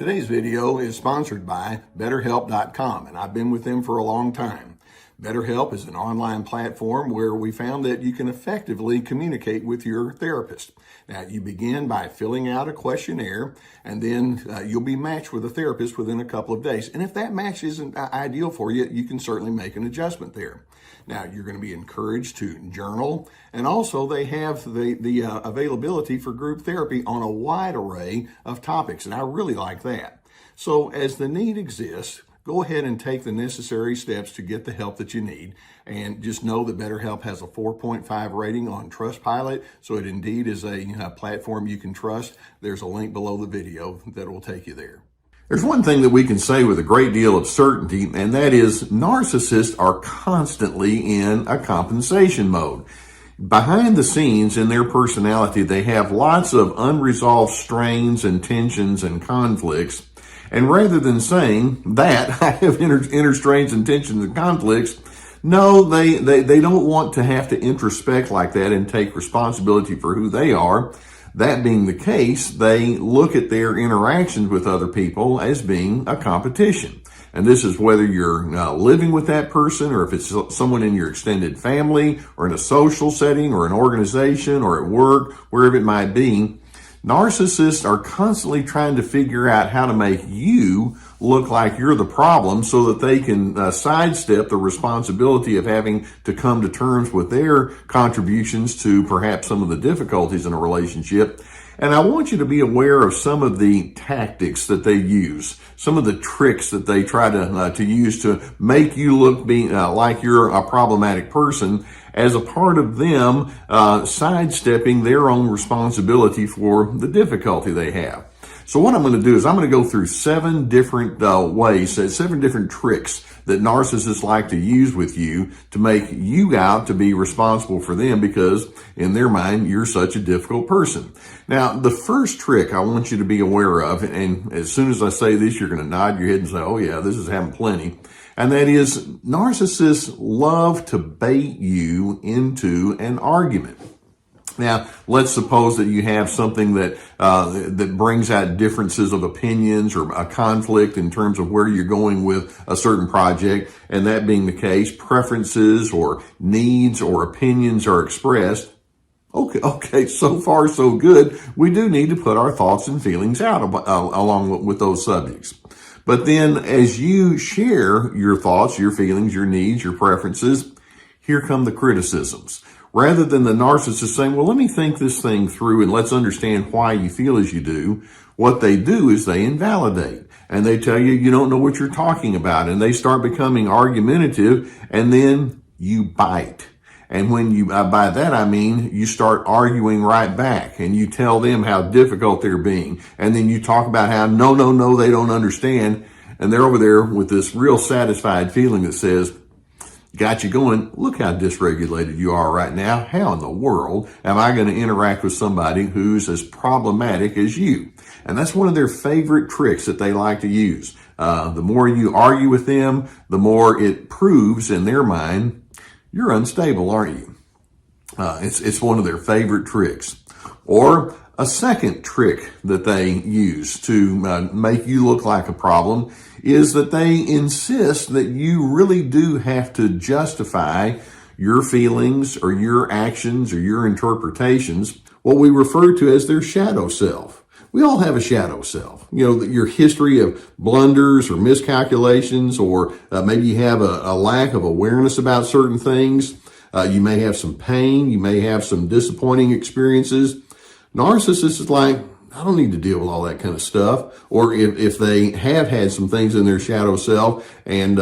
Today's video is sponsored by BetterHelp.com, and I've been with them for a long time. BetterHelp is an online platform where we found that you can effectively communicate with your therapist. Now, you begin by filling out a questionnaire, and then you'll be matched with a therapist within a couple of days. And if that match isn't ideal for you, you can certainly make an adjustment there. Now, you're going to be encouraged to journal, and also they have the availability for group therapy on a wide array of topics, and I really like that. So as the need exists, go ahead and take the necessary steps to get the help that you need. And just know that BetterHelp has a 4.5 rating on Trustpilot, so it indeed is a platform you can trust. There's a link below the video that will take you there. There's one thing that we can say with a great deal of certainty, and that is narcissists are constantly in a compensation mode. Behind the scenes in their personality, they have lots of unresolved strains and tensions and conflicts. And rather than saying that I have inner strains and tensions and conflicts, no, they don't want to have to introspect like that and take responsibility for who they are. That being the case, they look at their interactions with other people as being a competition. And this is whether you're living with that person, or if it's someone in your extended family, or in a social setting, or an organization, or at work, wherever it might be. Narcissists are constantly trying to figure out how to make you look like you're the problem so that they can sidestep the responsibility of having to come to terms with their contributions to perhaps some of the difficulties in a relationship. And I want you to be aware of some of the tactics that they use, some of the tricks that they try to use to make you look like you're a problematic person, as a part of them sidestepping their own responsibility for the difficulty they have. So what I'm going to do is I'm going to go through 7 different ways, 7 different tricks that narcissists like to use with you to make you out to be responsible for them because in their mind, you're such a difficult person. Now, the first trick I want you to be aware of, and as soon as I say this, you're going to nod your head and say, oh yeah, this is happening plenty. And that is, narcissists love to bait you into an argument. Now, let's suppose that you have something that brings out differences of opinions or a conflict in terms of where you're going with a certain project. And that being the case, preferences or needs or opinions are expressed. Okay, so far so good. We do need to put our thoughts and feelings out along with those subjects. But then as you share your thoughts, your feelings, your needs, your preferences, here come the criticisms. Rather than the narcissist saying, well, let me think this thing through and let's understand why you feel as you do, what they do is they invalidate. And they tell you, you don't know what you're talking about. And they start becoming argumentative, and then you bite. And when you, by that I mean, you start arguing right back and you tell them how difficult they're being. And then you talk about how, no, they don't understand. And they're over there with this real satisfied feeling that says, got you going, look how dysregulated you are right now. How in the world am I going to interact with somebody who's as problematic as you? And that's one of their favorite tricks that they like to use. The more you argue with them, the more it proves in their mind, you're unstable, aren't you? It's one of their favorite tricks. Or a second trick that they use to make you look like a problem is that they insist that you really do have to justify your feelings or your actions or your interpretations, what we refer to as their shadow self. We all have a shadow self. You know, your history of blunders or miscalculations, or maybe you have a lack of awareness about certain things. You may have some pain. You may have some disappointing experiences. Narcissists is like, I don't need to deal with all that kind of stuff. Or if they have had some things in their shadow self and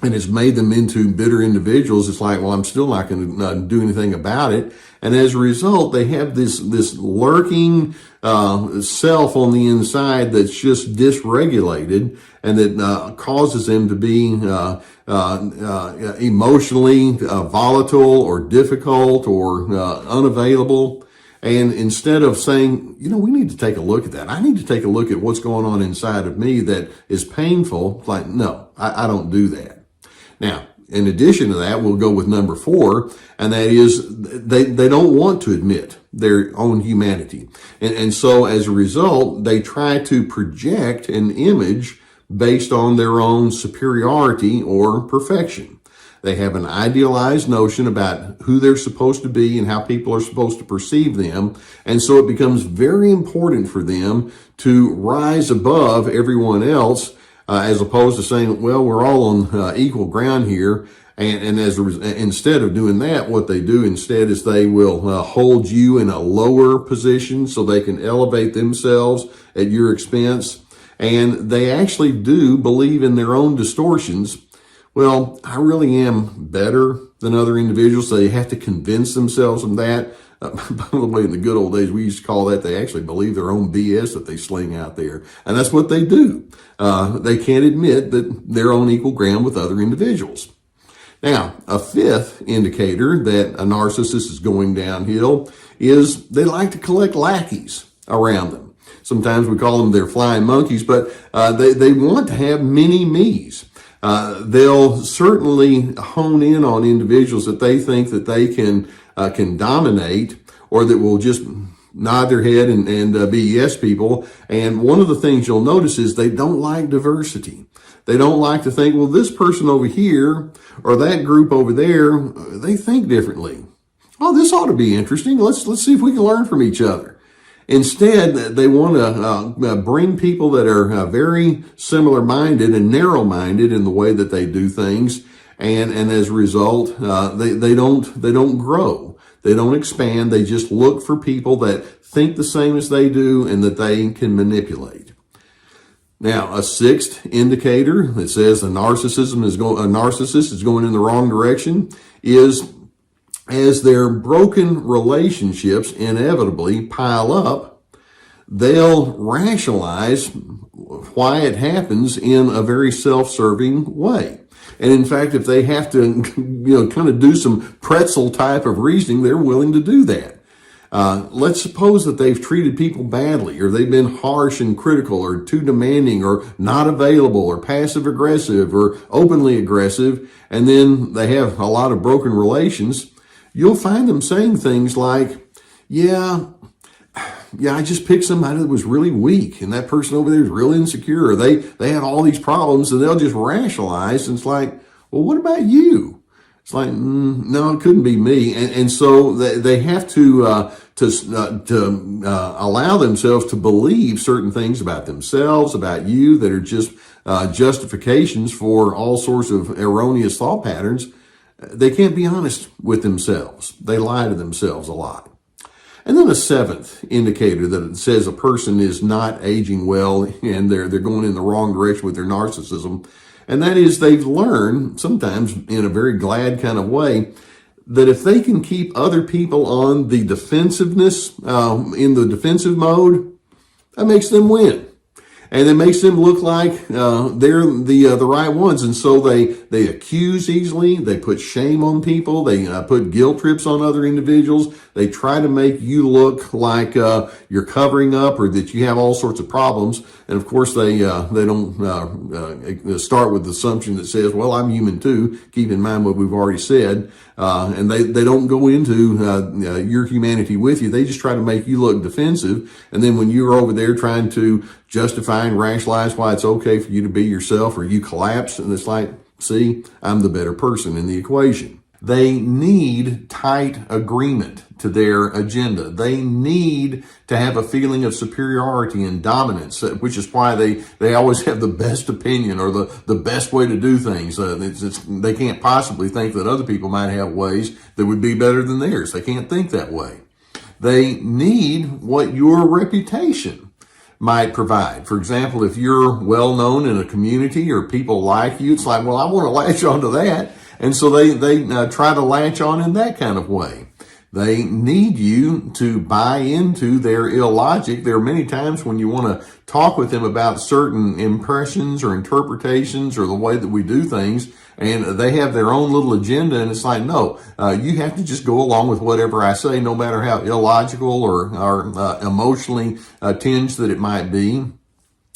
it's made them into bitter individuals, it's like, well, I'm still not going to do anything about it. And as a result, they have this lurking self on the inside that's just dysregulated, and that causes them to be emotionally volatile or difficult or unavailable. And instead of saying, you know, we need to take a look at that. I need to take a look at what's going on inside of me that is painful. Like, no, I don't do that. Now, in addition to that, we'll go with number 4, and that is they don't want to admit their own humanity. And so as a result, they try to project an image based on their own superiority or perfection. They have an idealized notion about who they're supposed to be and how people are supposed to perceive them. And so it becomes very important for them to rise above everyone else, as opposed to saying, well, we're all on equal ground here. And instead of doing that, what they do instead is they will hold you in a lower position so they can elevate themselves at your expense. And they actually do believe in their own distortions. Well, I really am better than other individuals, so they have to convince themselves of that. By the way, in the good old days, we used to call that they actually believe their own BS that they sling out there. And that's what they do. They can't admit that they're on equal ground with other individuals. Now, a 5th indicator that a narcissist is going downhill is they like to collect lackeys around them. Sometimes we call them their flying monkeys, but they want to have many me's. They'll certainly hone in on individuals that they think that they can dominate, or that will just nod their head and be yes people. And one of the things you'll notice is they don't like diversity. They don't like to think, well, this person over here or that group over there, they think differently. Oh, this ought to be interesting. Let's see if we can learn from each other. Instead, they want to bring people that are very similar-minded and narrow-minded in the way that they do things, and as a result, they don't grow, they don't expand. They just look for people that think the same as they do and that they can manipulate. Now, a 6th indicator that says a narcissist is going in the wrong direction is, as their broken relationships inevitably pile up, they'll rationalize why it happens in a very self-serving way. And in fact, if they have to, kind of do some pretzel type of reasoning, they're willing to do that. Let's suppose that they've treated people badly, or they've been harsh and critical, or too demanding, or not available, or passive aggressive, or openly aggressive, and then they have a lot of broken relations. You'll find them saying things like, yeah, I just picked somebody that was really weak, and that person over there is real insecure, or they have all these problems, and they'll just rationalize. And it's like, well, what about you? It's like, no, it couldn't be me. And so they have to allow themselves to believe certain things about themselves, about you, that are just justifications for all sorts of erroneous thought patterns. They can't be honest with themselves. They lie to themselves a lot. And then a 7th indicator that says a person is not aging well and they're going in the wrong direction with their narcissism. And that is, they've learned, sometimes in a very glad kind of way, that if they can keep other people on the defensiveness, in the defensive mode, that makes them win. And it makes them look like they're the right ones. And so they accuse easily. They put shame on people. They put guilt trips on other individuals. They try to make you look like you're covering up, or that you have all sorts of problems. And of course, they don't start with the assumption that says, well, I'm human too. Keep in mind what we've already said. And they don't go into your humanity with you. They just try to make you look defensive. And then when you're over there trying to justify and rationalize why it's okay for you to be yourself, or you collapse, and it's like, see, I'm the better person in the equation. They need tight agreement to their agenda. They need to have a feeling of superiority and dominance, which is why they always have the best opinion, or the best way to do things. They can't possibly think that other people might have ways that would be better than theirs. They can't think that way. They need what your reputation might provide. For example, if you're well known in a community or people like you, it's like, well, I want to latch onto that. And so they try to latch on in that kind of way. They need you to buy into their illogic. There are many times when you want to talk with them about certain impressions or interpretations or the way that we do things, and they have their own little agenda, and it's like, no, you have to just go along with whatever I say, no matter how illogical or emotionally tinged that it might be.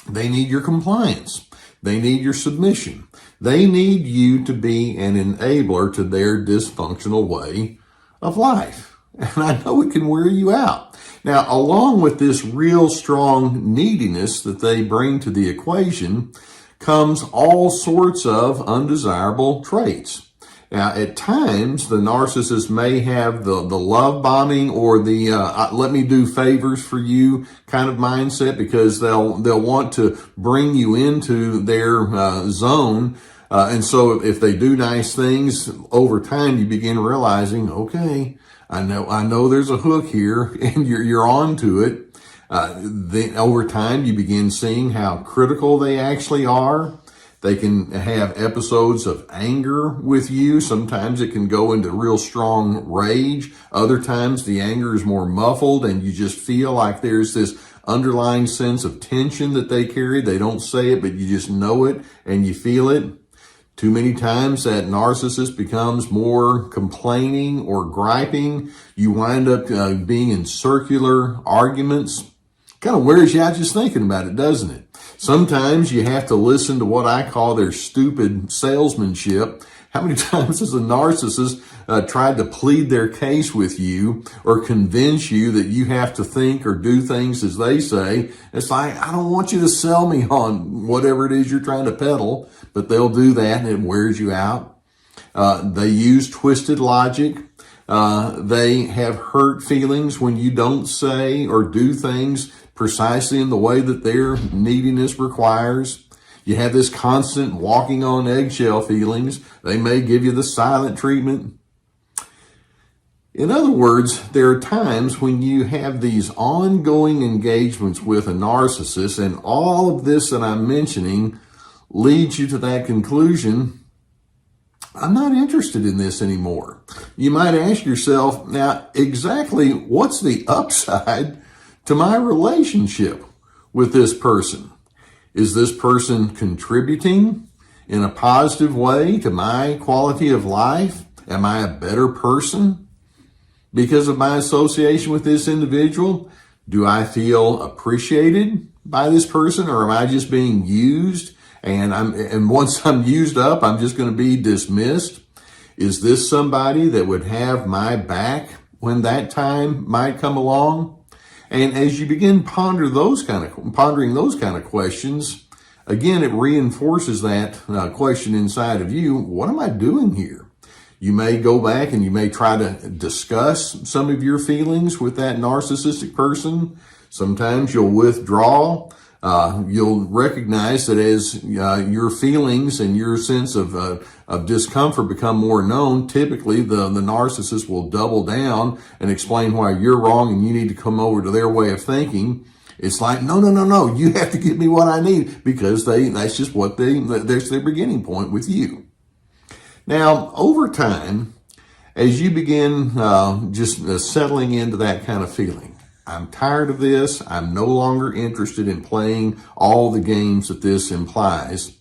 They need your compliance. They need your submission. They need you to be an enabler to their dysfunctional way of life. And I know it can wear you out. Now, along with this real strong neediness that they bring to the equation comes all sorts of undesirable traits. Now, at times, the narcissist may have the love bombing or the let me do favors for you kind of mindset, because they'll want to bring you into their zone. And so if they do nice things, over time you begin realizing, okay, I know there's a hook here, and you're on to it. Then over time you begin seeing how critical they actually are. They can have episodes of anger with you. Sometimes it can go into real strong rage. Other times the anger is more muffled and you just feel like there's this underlying sense of tension that they carry. They don't say it, but you just know it and you feel it. Too many times that narcissist becomes more complaining or griping. You wind up being in circular arguments. Kind of wears you out just thinking about it, doesn't it? Sometimes you have to listen to what I call their stupid salesmanship. How many times has a narcissist tried to plead their case with you or convince you that you have to think or do things as they say? It's like, I don't want you to sell me on whatever it is you're trying to peddle, but they'll do that and it wears you out. They use twisted logic. They have hurt feelings when you don't say or do things precisely in the way that their neediness requires. You have this constant walking on eggshell feelings. They may give you the silent treatment. In other words, there are times when you have these ongoing engagements with a narcissist, and all of this that I'm mentioning leads you to that conclusion: I'm not interested in this anymore. You might ask yourself, now, exactly what's the upside to my relationship with this person? Is this person contributing in a positive way to my quality of life? Am I a better person because of my association with this individual? Do I feel appreciated by this person, or am I just being used? And once I'm used up, I'm just going to be dismissed? Is this somebody that would have my back when that time might come along? And as you begin pondering those kind of questions, again, it reinforces that question inside of you: what am I doing here? You may go back and you may try to discuss some of your feelings with that narcissistic person. Sometimes you'll withdraw. You'll recognize that as your feelings and your sense of discomfort become more known, typically the narcissist will double down and explain why you're wrong and you need to come over to their way of thinking. It's like, no, you have to give me what I need, because that's just that's their beginning point with you. Now, over time, as you begin just settling into that kind of feeling, I'm tired of this. I'm no longer interested in playing all the games that this implies.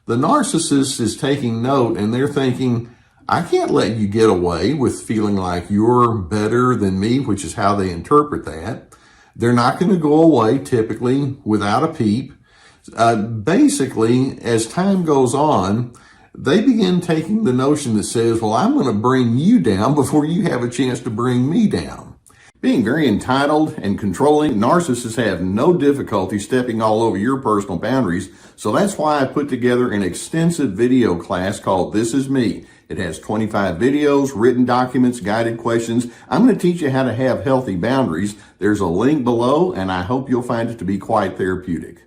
The narcissist is taking note, and they're thinking, I can't let you get away with feeling like you're better than me, which is how they interpret that. They're not going to go away typically without a peep. Basically, as time goes on, they begin taking the notion that says, well, I'm going to bring you down before you have a chance to bring me down. Being very entitled and controlling, narcissists have no difficulty stepping all over your personal boundaries. So that's why I put together an extensive video class called This Is Me. It has 25 videos, written documents, guided questions. I'm going to teach you how to have healthy boundaries. There's a link below, and I hope you'll find it to be quite therapeutic.